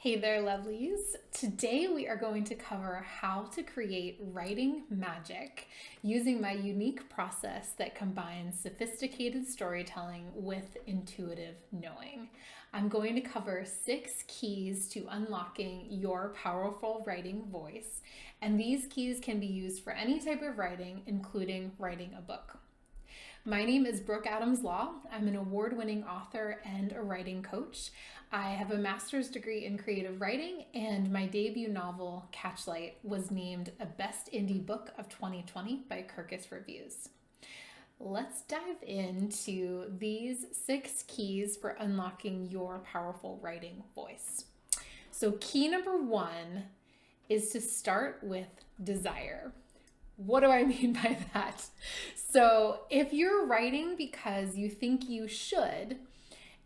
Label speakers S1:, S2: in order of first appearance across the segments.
S1: Hey there, lovelies. Today we are going to cover how to create writing magic using my unique process that combines sophisticated storytelling with intuitive knowing. I'm going to cover 6 keys to unlocking your powerful writing voice, and these keys can be used for any type of writing, including writing a book. My name is Brooke Adams Law. I'm an award-winning author and a writing coach. I have a master's degree in creative writing, and my debut novel, Catchlight, was named a Best Indie Book of 2020 by Kirkus Reviews. Let's dive into these 6 keys for unlocking your powerful writing voice. So key number 1 is to start with desire. What do I mean by that? So if you're writing because you think you should,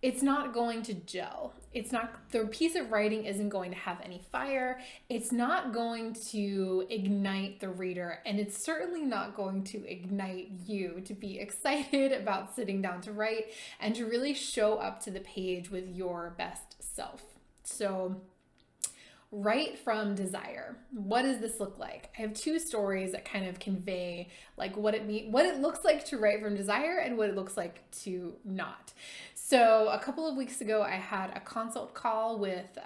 S1: it's not going to gel. The piece of writing isn't going to have any fire. It's not going to ignite the reader, and it's certainly not going to ignite you to be excited about sitting down to write and to really show up to the page with your best self. So write from desire. What does this look like? I have 2 stories that kind of convey like what it looks like to write from desire and what it looks like to not. So a couple of weeks ago, I had a consult call with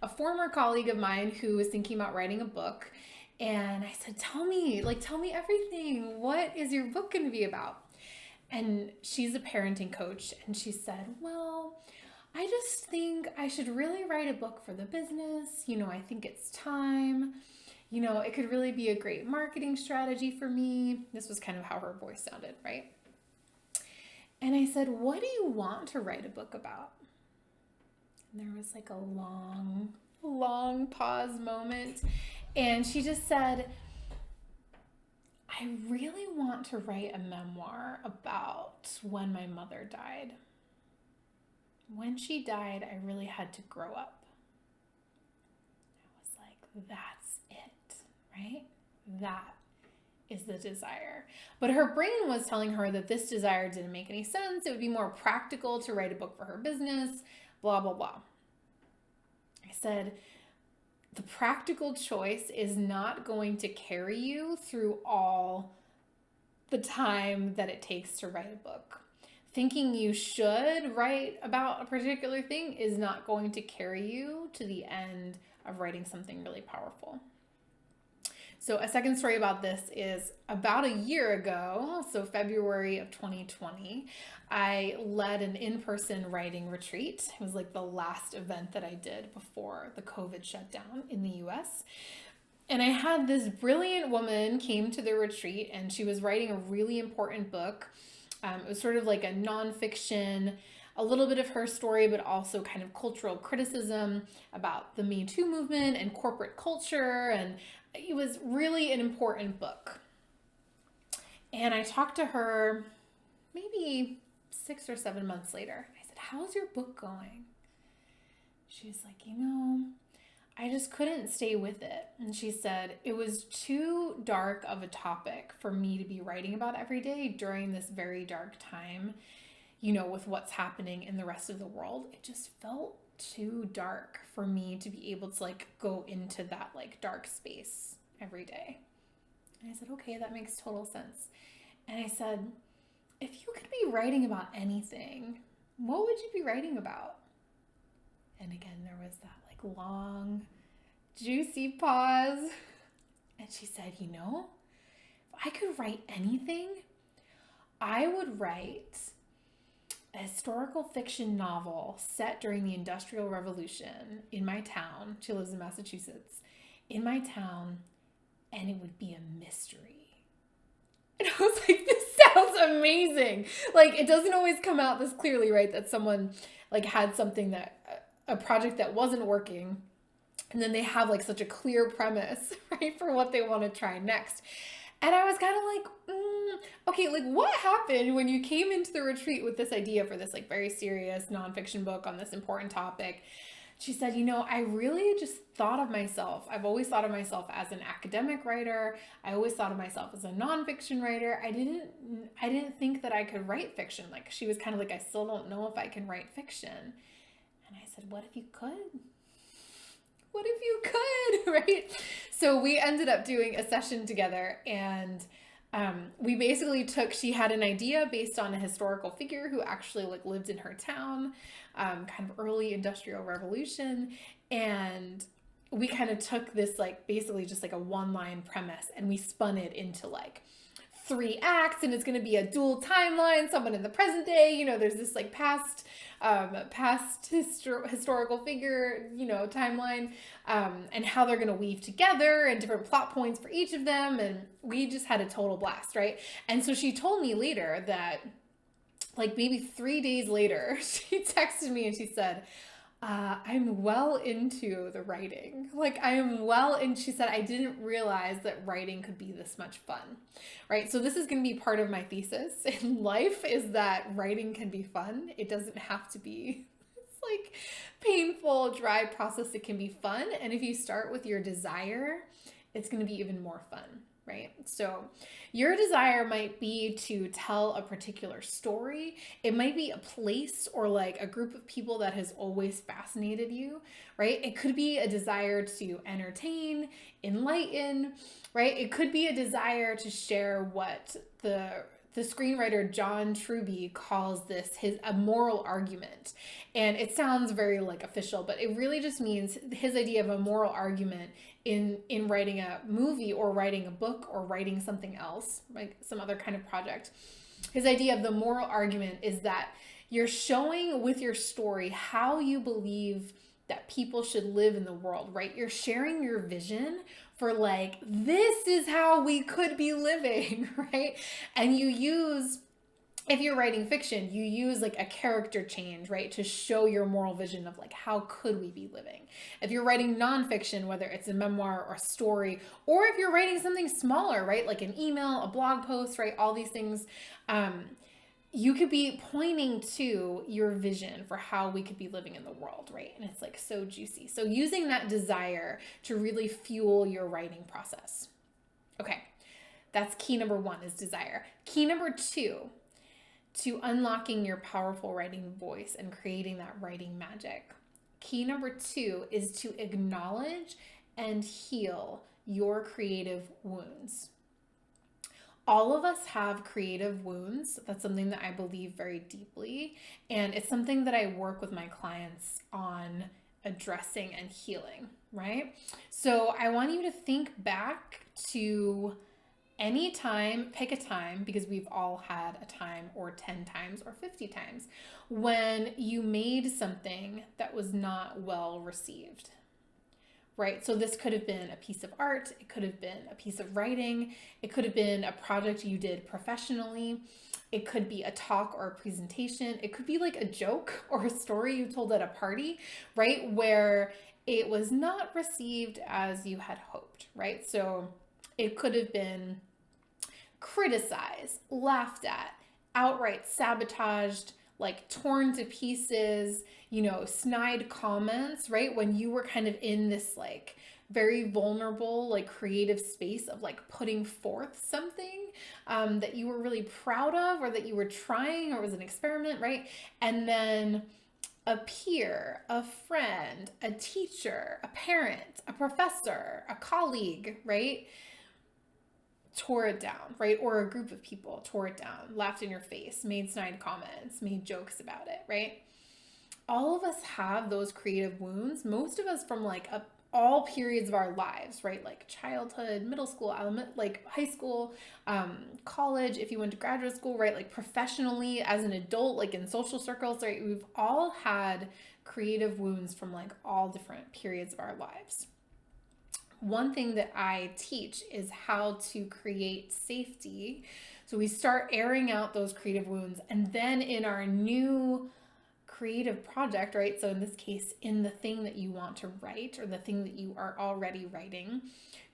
S1: a former colleague of mine who was thinking about writing a book. And I said, tell me everything. What is your book going to be about? And she's a parenting coach. And she said, well, I just think I should really write a book for the business. I think it's time. It could really be a great marketing strategy for me. This was kind of how her voice sounded, right? And I said, what do you want to write a book about? And there was like a long pause moment. And she just said, I really want to write a memoir about when my mother died. When she died, I really had to grow up. I was like, that's it, right? That is the desire. But her brain was telling her that this desire didn't make any sense. It would be more practical to write a book for her business, blah, blah, blah. I said, the practical choice is not going to carry you through all the time that it takes to write a book. Thinking you should write about a particular thing is not going to carry you to the end of writing something really powerful. So a second story about this is about a year ago, so February of 2020, I led an in-person writing retreat. It was like the last event that I did before the COVID shutdown in the US. And I had this brilliant woman came to the retreat, and she was writing a really important book. It was sort of like a nonfiction, a little bit of her story, but also kind of cultural criticism about the Me Too movement and corporate culture. And it was really an important book. And I talked to her maybe 6 or 7 months later. I said, how's your book going? She's like, I just couldn't stay with it. And she said, it was too dark of a topic for me to be writing about every day during this very dark time, with what's happening in the rest of the world. It just felt too dark for me to be able to go into that dark space every day. And I said, okay, that makes total sense. And I said, if you could be writing about anything, what would you be writing about? And again, there was that long, juicy pause. And she said, if I could write anything, I would write a historical fiction novel set during the Industrial Revolution in my town. She lives in Massachusetts. In my town, and it would be a mystery. And I was like, this sounds amazing. It doesn't always come out this clearly, right? That someone had something a project that wasn't working, and then they have such a clear premise, right, for what they want to try next. And I was kind of okay, what happened when you came into the retreat with this idea for this very serious nonfiction book on this important topic? She said, I really just thought of myself. I've always thought of myself as an academic writer. I always thought of myself as a nonfiction writer. I didn't think that I could write fiction. She was kind of I still don't know if I can write fiction. And I said, what if you could? what if you could, right? So we ended up doing a session together, and we basically she had an idea based on a historical figure who actually like lived in her town, kind of early industrial revolution. And we kind of took this like basically just like a one-line premise, and we spun it into like 3 acts, and it's going to be a dual timeline, someone in the present day, there's this like historical figure, timeline, and how they're going to weave together and different plot points for each of them. And we just had a total blast, right? And so she told me later that like maybe 3 days later, she texted me and she said, I'm well into the writing. Like and she said, I didn't realize that writing could be this much fun, right? So this is going to be part of my thesis in life, is that writing can be fun. It doesn't have to be it's like painful, dry process. It can be fun. And if you start with your desire, it's going to be even more fun. Right? So your desire might be to tell a particular story. It might be a place or like a group of people that has always fascinated you, right? It could be a desire to entertain, enlighten, right? It could be a desire to share what the screenwriter John Truby calls a moral argument. And it sounds very like official, but it really just means his idea of a moral argument in writing a movie or writing a book or writing something else, like some other kind of project. His idea of the moral argument is that you're showing with your story how you believe that people should live in the world, right? You're sharing your vision for like, this is how we could be living, right? And if you're writing fiction, you use like a character change, right? To show your moral vision of like, how could we be living? If you're writing nonfiction, whether it's a memoir or a story, or if you're writing something smaller, right? Like an email, a blog post, right? All these things, you could be pointing to your vision for how we could be living in the world, right? And it's like so juicy. So using that desire to really fuel your writing process. Okay, that's key number 1 is desire. Key number 2 to unlocking your powerful writing voice and creating that writing magic. Key number 2 is to acknowledge and heal your creative wounds. All of us have creative wounds. That's something that I believe very deeply. And it's something that I work with my clients on addressing and healing, right? So I want you to think back to any time, pick a time, because we've all had a time, or 10 times or 50 times, when you made something that was not well received. Right? So this could have been a piece of art. It could have been a piece of writing. It could have been a project you did professionally. It could be a talk or a presentation. It could be like a joke or a story you told at a party, right? Where it was not received as you had hoped, right? So it could have been criticized, laughed at, outright sabotaged, like torn to pieces, snide comments, right? When you were kind of in this like very vulnerable, like creative space of like putting forth something that you were really proud of, or that you were trying, or it was an experiment, right? And then a peer, a friend, a teacher, a parent, a professor, a colleague, right? Tore it down, right? Or a group of people tore it down, laughed in your face, made snide comments, made jokes about it, right? All of us have those creative wounds, most of us from like all periods of our lives, right? Like childhood, middle school, like high school, college, if you went to graduate school, right? Like professionally as an adult, like in social circles, right? We've all had creative wounds from like all different periods of our lives. One thing that I teach is how to create safety. So we start airing out those creative wounds, and then in our new creative project, right? So in this case, in the thing that you want to write, or the thing that you are already writing,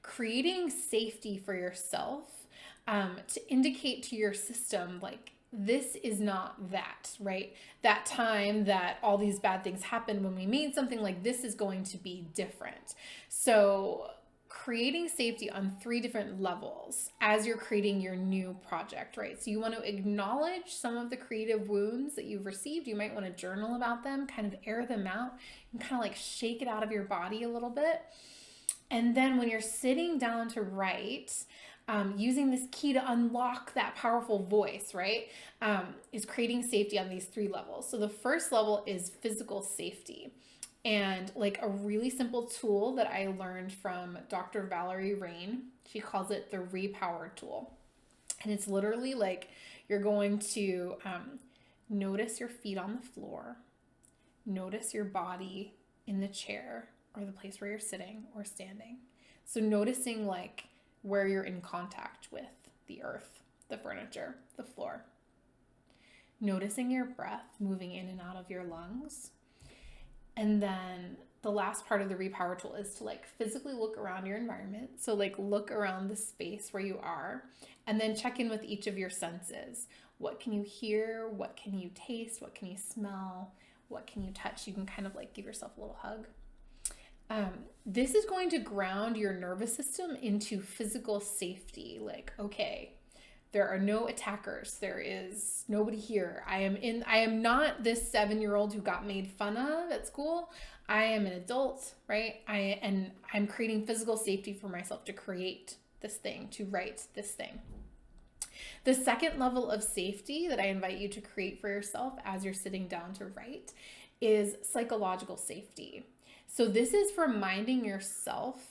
S1: creating safety for yourself to indicate to your system, like, this is not that, right? That time that all these bad things happened when we made something, like this is going to be different. So creating safety on 3 different levels as you're creating your new project, right? So you want to acknowledge some of the creative wounds that you've received. You might want to journal about them, kind of air them out, and kind of like shake it out of your body a little bit. And then when you're sitting down to write, using this key to unlock that powerful voice, right, is creating safety on these 3 levels. So the first level is physical safety. And like a really simple tool that I learned from Dr. Valerie Rain, she calls it the Repower tool. And it's literally like you're going to notice your feet on the floor, notice your body in the chair or the place where you're sitting or standing. So noticing like where you're in contact with the earth, the furniture, the floor. Noticing your breath moving in and out of your lungs. And then the last part of the Repower tool is to like physically look around your environment. So like look around the space where you are and then check in with each of your senses. What can you hear? What can you taste? What can you smell? What can you touch? You can kind of like give yourself a little hug. This is going to ground your nervous system into physical safety. Like, okay, there are no attackers. There is nobody here. I am not this 7-year-old who got made fun of at school. I am an adult, right? I'm creating physical safety for myself to create this thing, to write this thing. The second level of safety that I invite you to create for yourself as you're sitting down to write is psychological safety. So this is reminding yourself,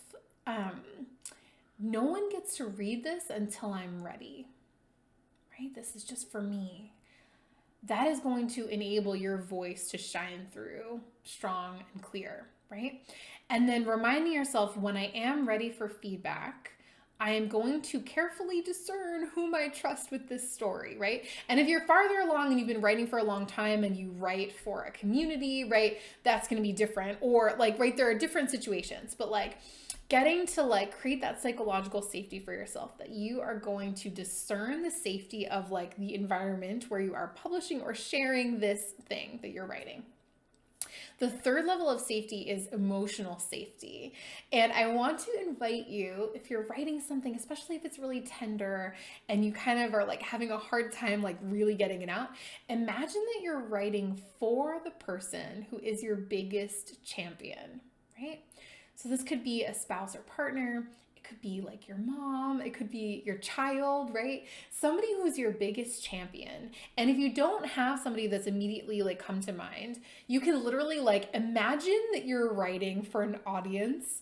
S1: no one gets to read this until I'm ready. Right? This is just for me. That is going to enable your voice to shine through strong and clear, right? And then reminding yourself, when I am ready for feedback, I am going to carefully discern whom I trust with this story, right? And if you're farther along and you've been writing for a long time and you write for a community, right, that's going to be different. Or like, right, there are different situations, but like getting to like create that psychological safety for yourself, that you are going to discern the safety of like the environment where you are publishing or sharing this thing that you're writing. The third level of safety is emotional safety. And I want to invite you, if you're writing something, especially if it's really tender and you kind of are like having a hard time like really getting it out, imagine that you're writing for the person who is your biggest champion, right? So this could be a spouse or partner. It could be like your mom. It could be your child, right? Somebody who's your biggest champion. And if you don't have somebody that's immediately like come to mind, you can literally like imagine that you're writing for an audience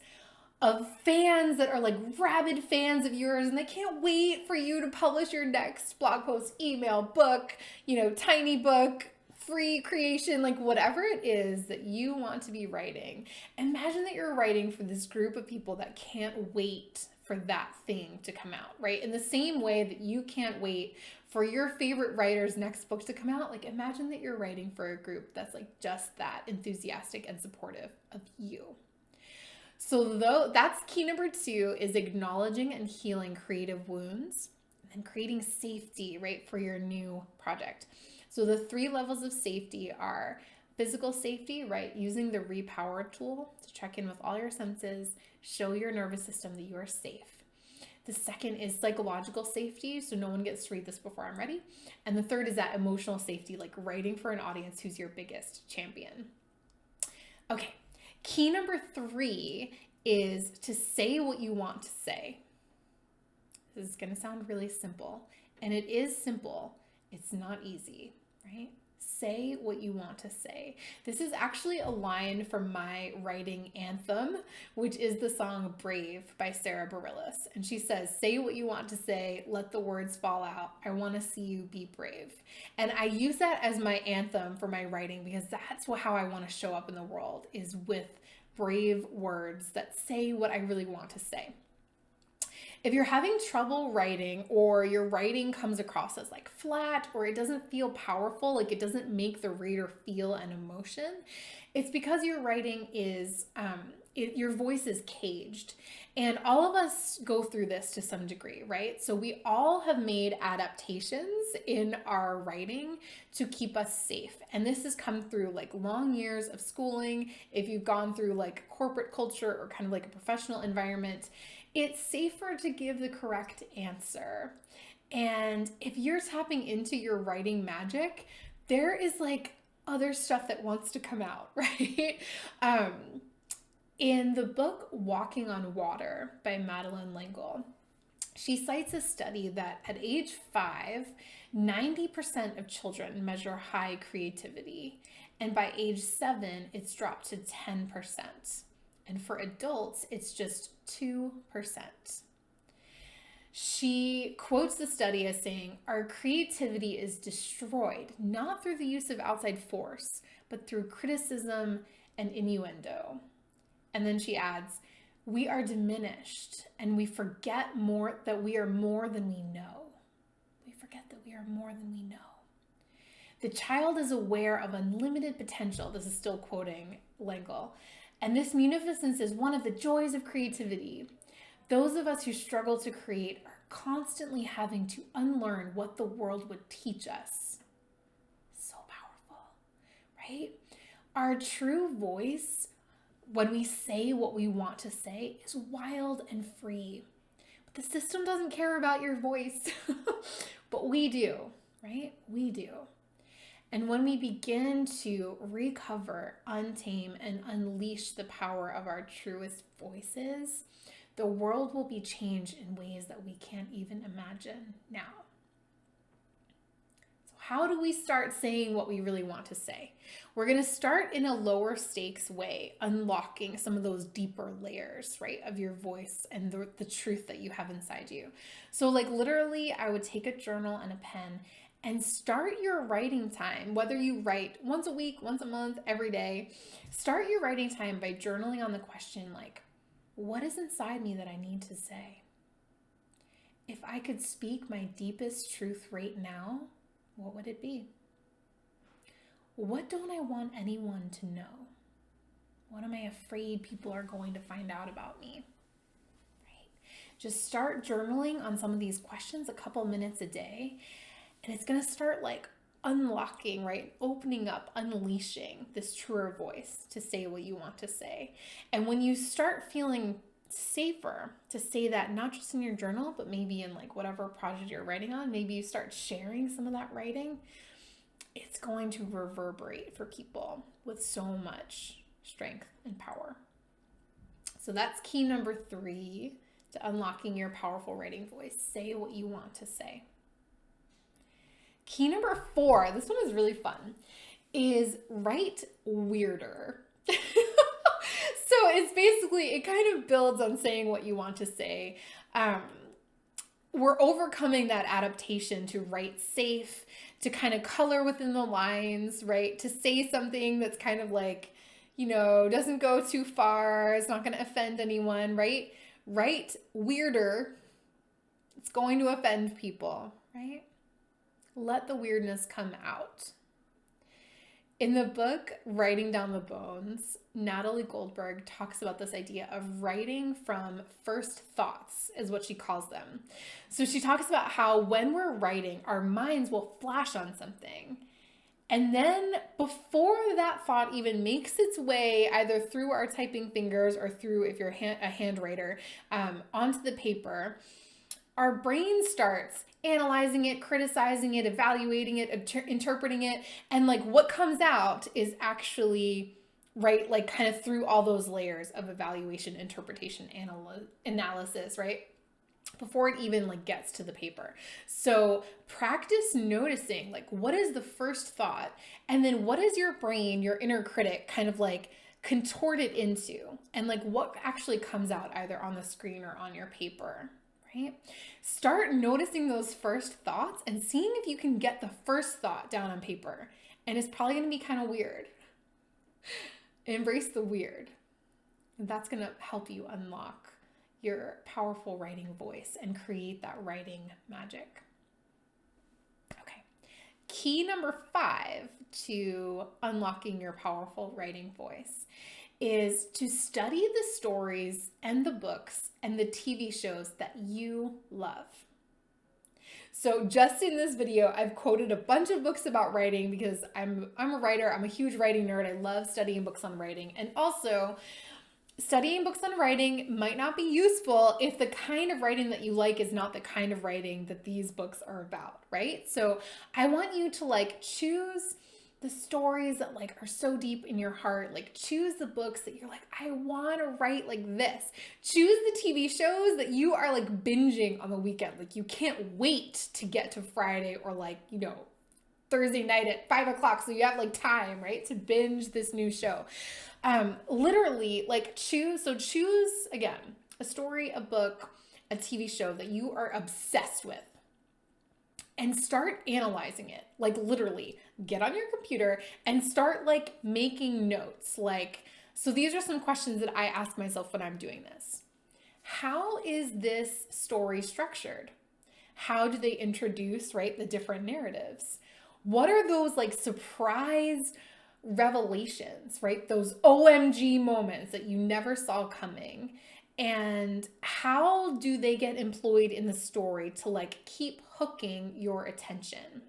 S1: of fans that are like rabid fans of yours, and they can't wait for you to publish your next blog post, email, book, tiny book, free creation, like whatever it is that you want to be writing. Imagine that you're writing for this group of people that can't wait for that thing to come out, right? In the same way that you can't wait for your favorite writer's next book to come out, like imagine that you're writing for a group that's like just that enthusiastic and supportive of you. So that's key number 2, is acknowledging and healing creative wounds and creating safety, right, for your new project. So the 3 levels of safety are physical safety, right? Using the Repower tool to check in with all your senses, show your nervous system that you are safe. The second is psychological safety, so no one gets to read this before I'm ready. And the third is that emotional safety, like writing for an audience who's your biggest champion. Okay, key number 3 is to say what you want to say. This is going to sound really simple, and it is simple. It's not easy, right? Say what you want to say. This is actually a line from my writing anthem, which is the song Brave by Sarah Bareilles. And she says, say what you want to say, let the words fall out. I want to see you be brave. And I use that as my anthem for my writing because that's how I want to show up in the world, is with brave words that say what I really want to say. If you're having trouble writing, or your writing comes across as like flat, or it doesn't feel powerful, like it doesn't make the reader feel an emotion, it's because your writing is your voice is caged. And all of us go through this to some degree, right? So we all have made adaptations in our writing to keep us safe. And this has come through like long years of schooling. If you've gone through like corporate culture or kind of like a professional environment, it's safer to give the correct answer. And if you're tapping into your writing magic, there is like other stuff that wants to come out, right? In the book Walking on Water by Madeleine L'Engle, she cites a study that at age 5, 90% of children measure high creativity. And by age 7, it's dropped to 10%. And for adults, it's just 2%. She quotes the study as saying, "Our creativity is destroyed, not through the use of outside force, but through criticism and innuendo." And then she adds, "We are diminished and we forget that we are more than we know." We forget that we are more than we know. "The child is aware of unlimited potential." This is still quoting L'Engle. "And this munificence is one of the joys of creativity. Those of us who struggle to create are constantly having to unlearn what the world would teach us." So powerful, right? Our true voice, when we say what we want to say, is wild and free. But the system doesn't care about your voice. But we do, right? We do. And when we begin to recover, untame, and unleash the power of our truest voices, the world will be changed in ways that we can't even imagine now. So how do we start saying what we really want to say? We're going to start in a lower stakes way, unlocking some of those deeper layers, right, of your voice and the truth that you have inside you. So like literally, I would take a journal and a pen and start your writing time, whether you write once a week, once a month, every day. Start your writing time by journaling on the question like, what is inside me that I need to say? If I could speak my deepest truth right now, what would it be? What don't I want anyone to know? What am I afraid people are going to find out about me? Right? Just start journaling on some of these questions a couple minutes a day, and it's going to start like unlocking, right? Opening up, unleashing this truer voice to say what you want to say. And when you start feeling safer to say that, not just in your journal, but maybe in like whatever project you're writing on, maybe you start sharing some of that writing, it's going to reverberate for people with so much strength and power. So that's key number 3 to unlocking your powerful writing voice. Say what you want to say. Key number 4, this one is really fun, is write weirder. So it's basically, it kind of builds on saying what you want to say. We're overcoming that adaptation to write safe, to kind of color within the lines, right? To say something that's kind of like, doesn't go too far. It's not going to offend anyone, right? Write weirder. It's going to offend people, right? Let the weirdness come out. In the book, Writing Down the Bones, Natalie Goldberg talks about this idea of writing from first thoughts, is what she calls them. So she talks about how when we're writing, our minds will flash on something. And then before that thought even makes its way either through our typing fingers or through, if you're a handwriter, onto the paper, our brain starts analyzing it, criticizing it, evaluating it, interpreting it. And like what comes out is actually, right, like kind of through all those layers of evaluation, interpretation, analysis, right? Before it even like gets to the paper. So practice noticing like what is the first thought, and then what is your brain, your inner critic, kind of like contort it into, and like what actually comes out either on the screen or on your paper. Right? Start noticing those first thoughts and seeing if you can get the first thought down on paper. And it's probably going to be kind of weird. Embrace the weird. And that's going to help you unlock your powerful writing voice and create that writing magic. Okay. Key number 5 to unlocking your powerful writing voice is to study the stories and the books and the TV shows that you love. So just in this video, I've quoted a bunch of books about writing because I'm a writer. I'm a huge writing nerd. I love studying books on writing. And also, studying books on writing might not be useful if the kind of writing that you like is not the kind of writing that these books are about, right? So I want you to choose the stories that are so deep in your heart. Choose the books that you're I want to write like this. Choose the TV shows that you are binging on the weekend. You can't wait to get to Friday or Thursday night at 5 o'clock. So you have time, right, to binge this new show. Literally choose again, a story, a book, a TV show that you are obsessed with. And start analyzing it. Literally get on your computer and start making notes. So these are some questions that I ask myself when I'm doing this. How is this story structured? How do they introduce, right, the different narratives? What are those surprise revelations, right? Those OMG moments that you never saw coming. And how do they get employed in the story to keep hooking your attention?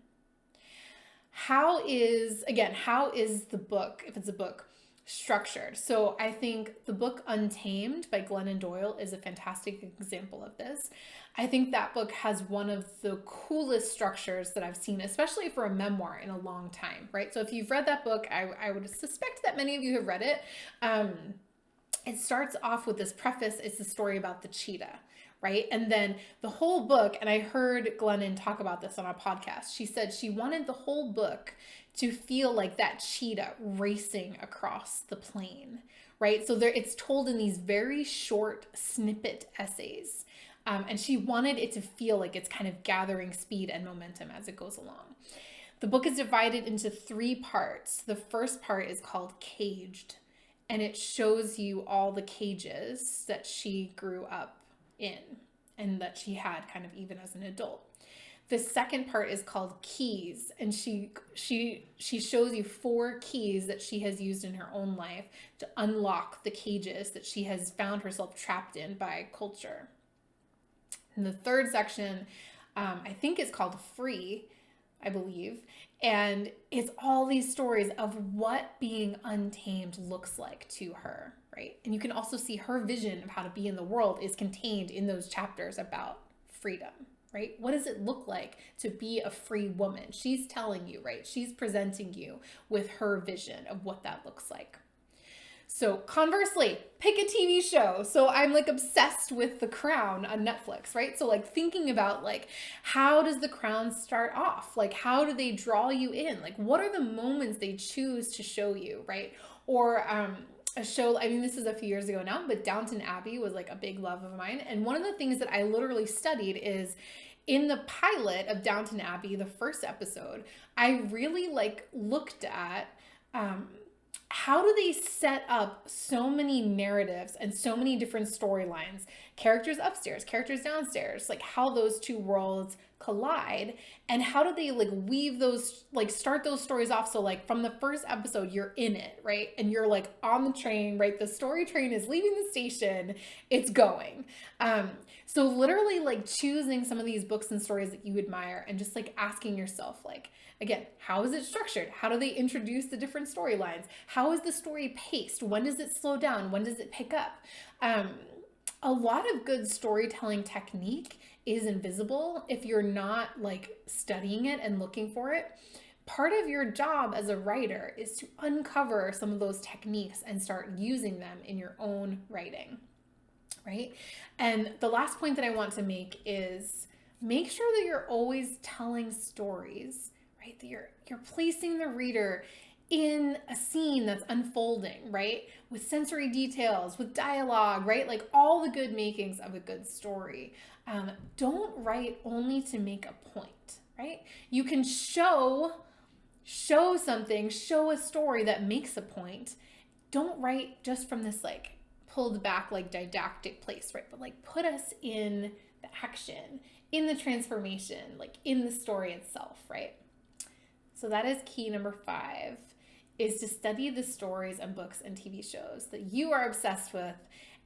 S1: How is the book, if it's a book, structured? So I think the book Untamed by Glennon Doyle is a fantastic example of this. I think that book has one of the coolest structures that I've seen, especially for a memoir, in a long time, right? So if you've read that book, I would suspect that many of you have read it. It starts off with this preface. It's the story about the cheetah, right? And then the whole book, and I heard Glennon talk about this on a podcast. She said she wanted the whole book to feel like that cheetah racing across the plain, right? So it's told in these very short snippet essays. And she wanted it to feel like it's kind of gathering speed and momentum as it goes along. The book is divided into 3 parts. The first part is called Caged. And it shows you all the cages that she grew up in and that she had kind of even as an adult. The second part is called Keys, and she shows you 4 keys that she has used in her own life to unlock the cages that she has found herself trapped in by culture. And the third section, I think is called Free, I believe. And it's all these stories of what being untamed looks like to her, right? And you can also see her vision of how to be in the world is contained in those chapters about freedom, right? What does it look like to be a free woman? She's telling you, right? She's presenting you with her vision of what that looks like. So conversely, pick a TV show. So I'm obsessed with The Crown on Netflix, right? So thinking about how does The Crown start off? How do they draw you in? What are the moments they choose to show you, right? Or a show, I mean, this is a few years ago now, but Downton Abbey was a big love of mine. And one of the things that I literally studied is in the pilot of Downton Abbey, the first episode, I really looked at how do they set up so many narratives and so many different storylines, characters upstairs, characters downstairs, how those 2 worlds collide, and how do they weave those, start those stories off. So from the first episode, you're in it, right? And you're on the train, right? The story train is leaving the station, it's going. So literally choosing some of these books and stories that you admire and just asking yourself, again, how is it structured? How do they introduce the different storylines? How is the story paced? When does it slow down? When does it pick up? A lot of good storytelling technique is invisible if you're not studying it and looking for it. Part of your job as a writer is to uncover some of those techniques and start using them in your own writing, right? And the last point that I want to make is make sure that you're always telling stories, right? That you're placing the reader in a scene that's unfolding, right? With sensory details, with dialogue, right? All the good makings of a good story. Don't write only to make a point, right? You can show something, show a story that makes a point. Don't write just from this pulled back didactic place, right? But put us in the action, in the transformation, in the story itself, right? So that is key number 5. is to study the stories and books and TV shows that you are obsessed with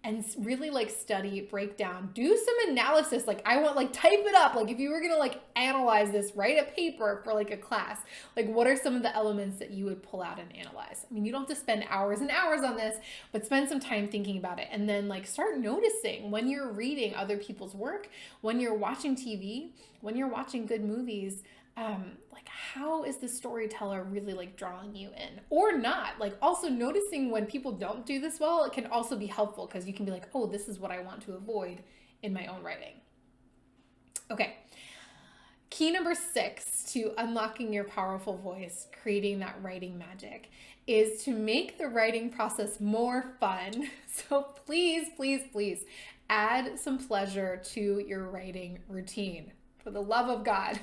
S1: and really like study, break down, do some analysis. Like I want like type it up. Like if you were going to like analyze this, write a paper for like a class, like what are some of the elements that you would pull out and analyze? I mean, you don't have to spend hours and hours on this, but spend some time thinking about it. And then like start noticing when you're reading other people's work, when you're watching TV, when you're watching good movies, like how is the storyteller really like drawing you in or not? Like also noticing when people don't do this well, it can also be helpful because you can be like, oh, this is what I want to avoid in my own writing. Okay. Key number 6 to unlocking your powerful voice, creating that writing magic, is to make the writing process more fun. So please, please, please add some pleasure to your writing routine. For the love of God,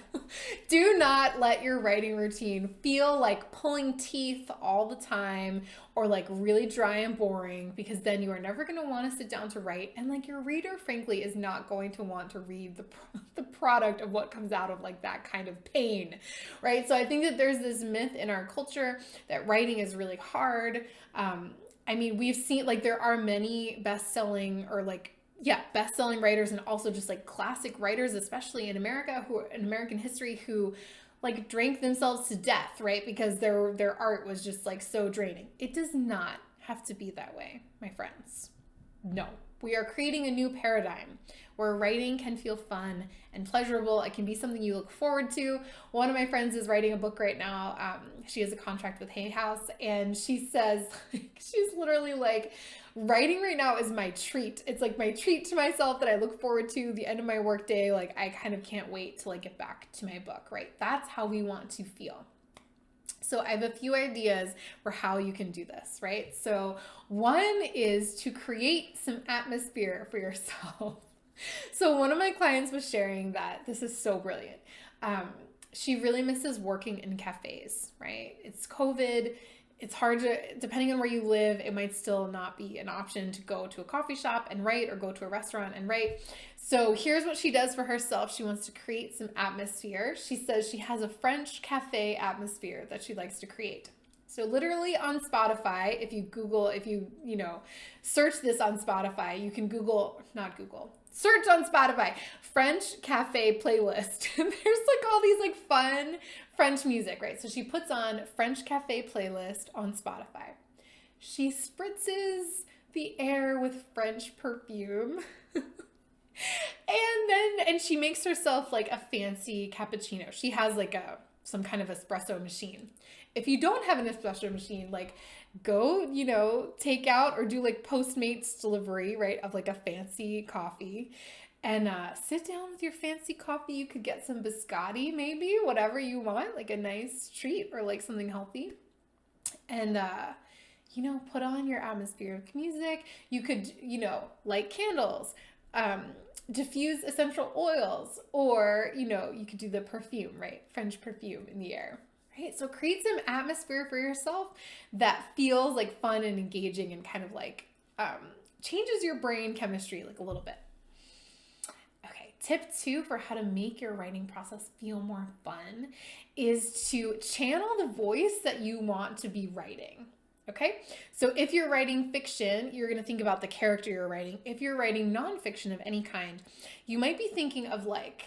S1: do not let your writing routine feel like pulling teeth all the time or like really dry and boring, because then you are never going to want to sit down to write. And like your reader, frankly, is not going to want to read the product of what comes out of like that kind of pain, right? So I think that there's this myth in our culture that writing is really hard. I mean, we've seen like there are many best-selling or best-selling writers and also just like classic writers, especially in America, who in American history, who like drank themselves to death, right? Because their art was just like so draining. It does not have to be that way, my friends. No, we are creating a new paradigm where writing can feel fun and pleasurable. It can be something you look forward to. One of my friends is writing a book right now. She has a contract with Hay House, and she says, she's literally like, writing right now is my treat. It's like my treat to myself that I look forward to the end of my workday. Like I kind of can't wait to like get back to my book, right? That's how we want to feel. So I have a few ideas for how you can do this, right? So one is to create some atmosphere for yourself. So one of my clients was sharing that this is so brilliant. She really misses working in cafes, right? It's COVID. It's hard to, depending on where you live, it might still not be an option to go to a coffee shop and write or go to a restaurant and write. So here's what she does for herself. She wants to create some atmosphere. She says she has a French cafe atmosphere that she likes to create. So literally on Spotify, if you search this on Spotify, you can search on Spotify, French cafe playlist. And there's like all these like fun French music, right? So she puts on French cafe playlist on Spotify. She spritzes the air with French perfume. And she makes herself like a fancy cappuccino. She has like some kind of espresso machine. If you don't have an espresso machine, like go, take out or do like Postmates delivery, right, of like a fancy coffee, and sit down with your fancy coffee. You could get some biscotti, maybe, whatever you want, like a nice treat or like something healthy. And, put on your atmospheric music. You could, light candles, diffuse essential oils, or, you could do the perfume, right? French perfume in the air. Right? So create some atmosphere for yourself that feels like fun and engaging and kind of like changes your brain chemistry like a little bit. Okay, tip 2 for how to make your writing process feel more fun is to channel the voice that you want to be writing. Okay, so if you're writing fiction, you're going to think about the character you're writing. If you're writing nonfiction of any kind, you might be thinking of like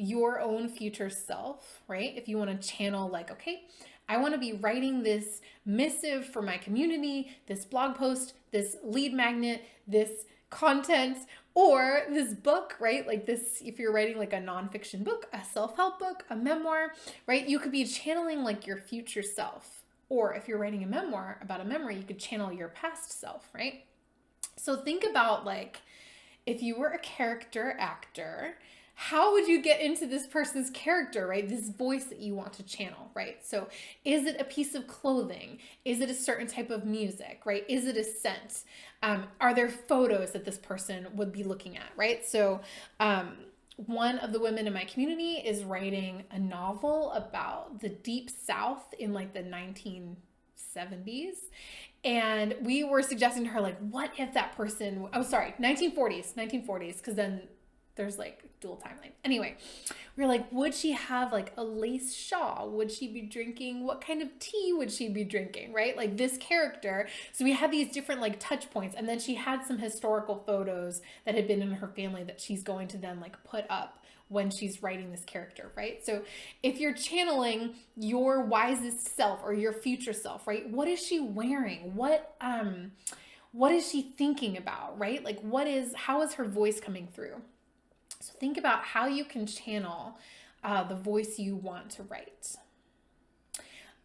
S1: your own future self, right? If you want to channel like, okay, I want to be writing this missive for my community, this blog post, this lead magnet, this content, or this book, right? Like this, if you're writing like a nonfiction book, a self-help book, a memoir, right? You could be channeling like your future self. Or if you're writing a memoir about a memory, you could channel your past self, right? So think about like, if you were a character actor, how would you get into this person's character, right? This voice that you want to channel, right? So is it a piece of clothing? Is it a certain type of music, right? Is it a scent? Are there photos that this person would be looking at, right? So one of the women in my community is writing a novel about the Deep South in like the 1970s. And we were suggesting to her, like, what if that person, 1940s, because then There's like dual timeline. Anyway, we were like, would she have like a lace shawl? Would she be drinking? What kind of tea would she be drinking? Right? Like this character. So we had these different like touch points. And then she had some historical photos that had been in her family that she's going to then like put up when she's writing this character, right? So if you're channeling your wisest self or your future self, right? What is she wearing? What is she thinking about, right? Like how is her voice coming through? So think about how you can channel the voice you want to write.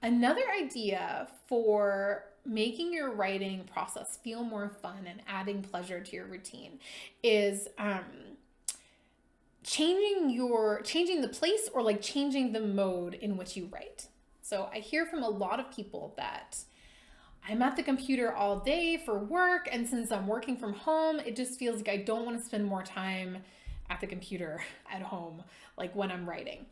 S1: Another idea for making your writing process feel more fun and adding pleasure to your routine is changing the place or like changing the mode in which you write. So I hear from a lot of people that I'm at the computer all day for work, and since I'm working from home, it just feels like I don't want to spend more time at the computer at home, like when I'm writing.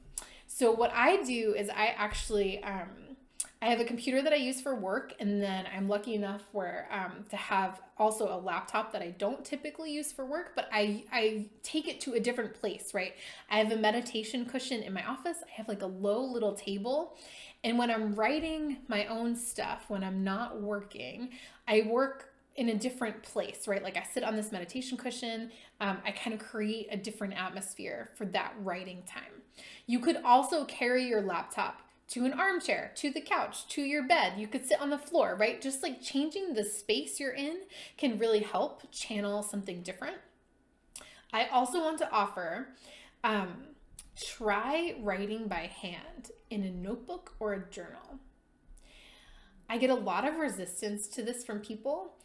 S1: So what I do is I actually I have a computer that I use for work, and then I'm lucky enough to have also a laptop that I don't typically use for work, but I take it to a different place, right? I have a meditation cushion in my office. I have like a low little table. And when I'm writing my own stuff, when I'm not working, I work in a different place, right? Like I sit on this meditation cushion. I kind of create a different atmosphere for that writing time. You could also carry your laptop to an armchair, to the couch, to your bed. You could sit on the floor, right? Just like changing the space you're in can really help channel something different. I also want to offer, try writing by hand in a notebook or a journal. I get a lot of resistance to this from people,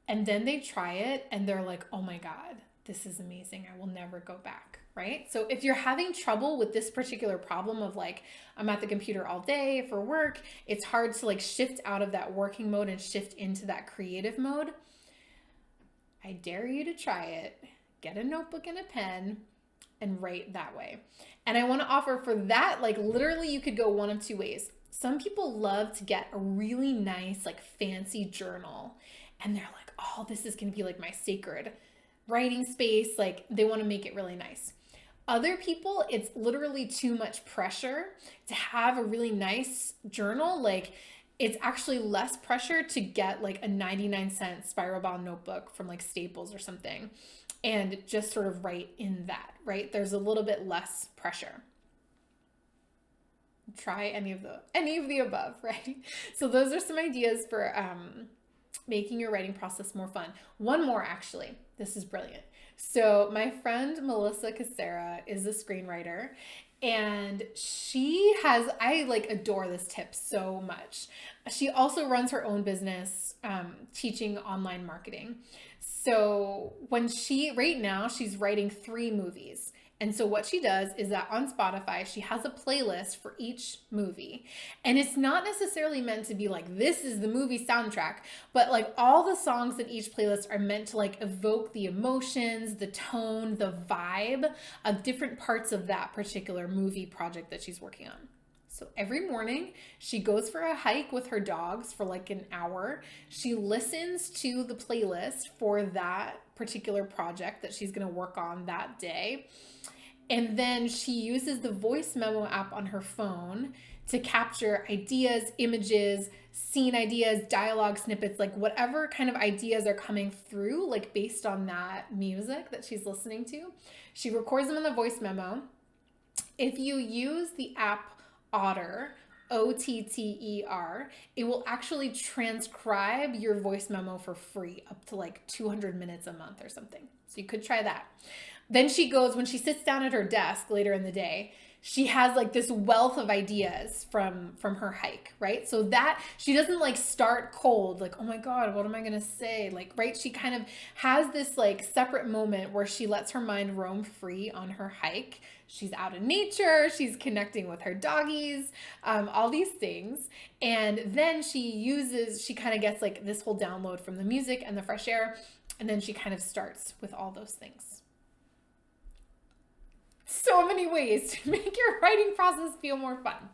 S1: and then they try it and they're like, oh my God, this is amazing. I will never go back. Right? So if you're having trouble with this particular problem of like, I'm at the computer all day for work, it's hard to like shift out of that working mode and shift into that creative mode, I dare you to try it. Get a notebook and a pen and write that way. And I want to offer for that, like literally you could go one of two ways. Some people love to get a really nice, like fancy journal, and they're like, oh, this is going to be like my sacred writing space. Like they want to make it really nice. Other people, it's literally too much pressure to have a really nice journal. Like it's actually less pressure to get like a 99-cent spiral bound notebook from like Staples or something and just sort of write in that, right? There's a little bit less pressure. Try any of the above, right? So those are some ideas for making your writing process more fun. One more, actually. This is brilliant. So my friend Melissa Casera is a screenwriter, and I like adore this tip so much. She also runs her own business, teaching online marketing. So right now she's writing 3 movies. And so what she does is that on Spotify, she has a playlist for each movie. And it's not necessarily meant to be like, this is the movie soundtrack, but like all the songs in each playlist are meant to like evoke the emotions, the tone, the vibe of different parts of that particular movie project that she's working on. So every morning she goes for a hike with her dogs for like an hour. She listens to the playlist for that particular project that she's going to work on that day. And then she uses the voice memo app on her phone to capture ideas, images, scene ideas, dialogue snippets, like whatever kind of ideas are coming through, like based on that music that she's listening to. She records them in the voice memo. If you use the app Otter, Otter, it will actually transcribe your voice memo for free up to like 200 minutes a month or something. So you could try that. Then when she sits down at her desk later in the day, she has like this wealth of ideas from her hike, right? So that she doesn't like start cold, like, oh my God, what am I gonna say? Like, right? She kind of has this like separate moment where she lets her mind roam free on her hike. She's out in nature, she's connecting with her doggies, all these things. And then she kind of gets like this whole download from the music and the fresh air. And then she kind of starts with all those things. So many ways to make your writing process feel more fun.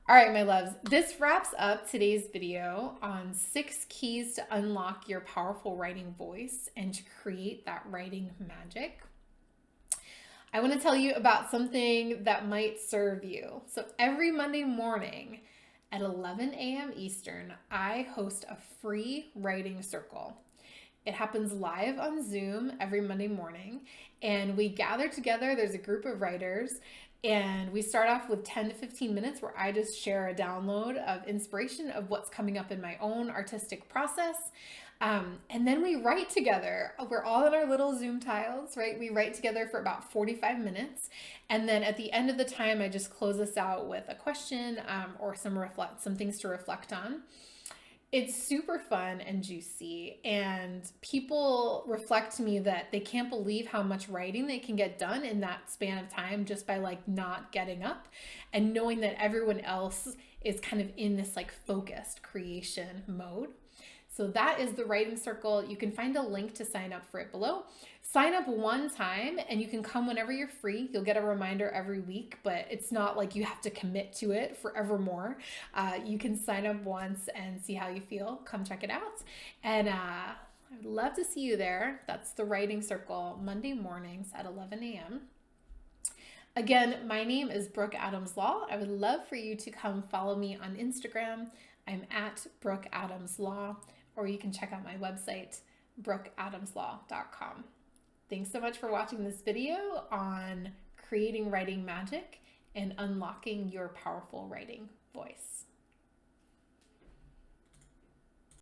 S1: All right, my loves, this wraps up today's video on 6 keys to unlock your powerful writing voice and to create that writing magic. I want to tell you about something that might serve you. So every Monday morning at 11 a.m. Eastern, I host a free writing circle. It happens live on Zoom every Monday morning, and we gather together. There's a group of writers, and we start off with 10 to 15 minutes where I just share a download of inspiration of what's coming up in my own artistic process. And then we write together. We're all in our little Zoom tiles, right? We write together for about 45 minutes. And then at the end of the time, I just close us out with a question or some things to reflect on. It's super fun and juicy, and people reflect to me that they can't believe how much writing they can get done in that span of time just by like not getting up and knowing that everyone else is kind of in this like focused creation mode. So that is the writing circle. You can find a link to sign up for it below. Sign up one time and you can come whenever you're free. You'll get a reminder every week, but it's not like you have to commit to it forevermore. You can sign up once and see how you feel. Come check it out. And I'd love to see you there. That's the writing circle, Monday mornings at 11 a.m. Again, my name is Brooke Adams Law. I would love for you to come follow me on Instagram. I'm at Brooke Adams Law, or you can check out my website, brookeadamslaw.com. Thanks so much for watching this video on creating writing magic and unlocking your powerful writing voice.